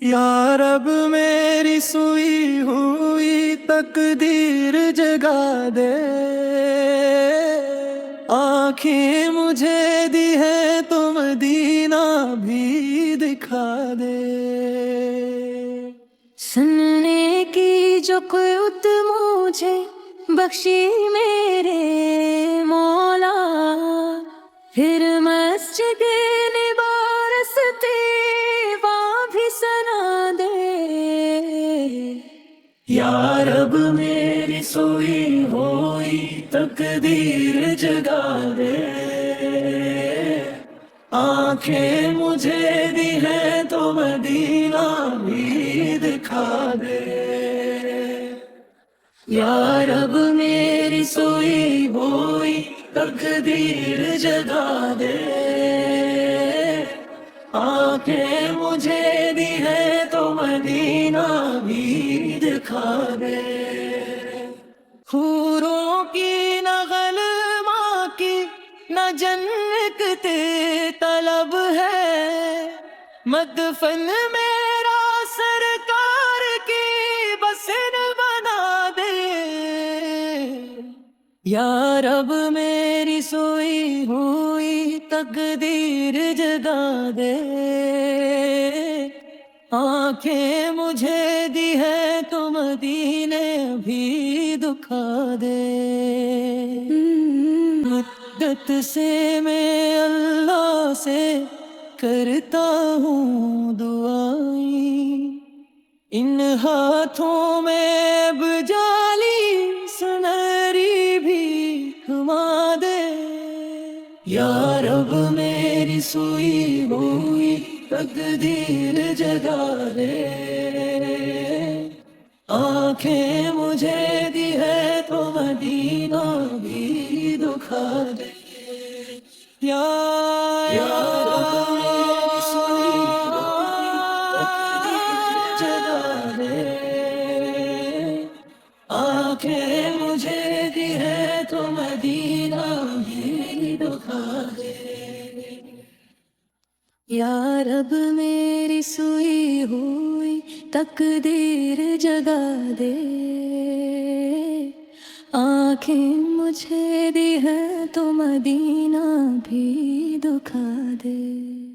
یا رب میری سوئی ہوئی تقدیر جگا دے، آنکھیں مجھے دی ہے تو مدینہ بھی دکھا دے۔ سننے کی جو قوت مجھے بخشی میرے مولا، پھر مسجد نبارستی وہاں بھی سنا دے۔ یا رب میری سوئی ہوئی تقدیر جگا دے، آنکھیں مجھے دی ہے تو مدینہ بھی دکھا دے۔ یا رب میری سوئی ہوئی تقدیر جگا دے، آنکھیں مجھے دی ہے تو مدینہ بھی دکھا دے۔ حوروں کی نہ غلما کی نہ جنت طلب ہے، مدفن میرا سرکار کی بسن بنا دے۔ یا رب میری سوئی ہوئی تقدیر جگا دے، آنکھیں مجھے دی ہے تو مدینے بھی دکھا دے۔ مدت سے میں اللہ سے کرتا ہوں دعائیں، ان ہاتھوں میں اب جالی سنہری بھی گھما دے۔ یا رب میری سوئی ہوئی تقدیر جگا دے، آنکھیں مجھے دی ہے تو مدینہ بھی دکھا دے۔ یا رب میری سوئی ہوئی تقدیر جگا دے، آنکھیں مجھے دی ہے تو مدینہ بھی دکھا دے۔ یا رب میری سوئی ہوئی تقدیر جگا دے، آنکھیں مجھے دی ہے تو مدینہ بھی دکھا دے۔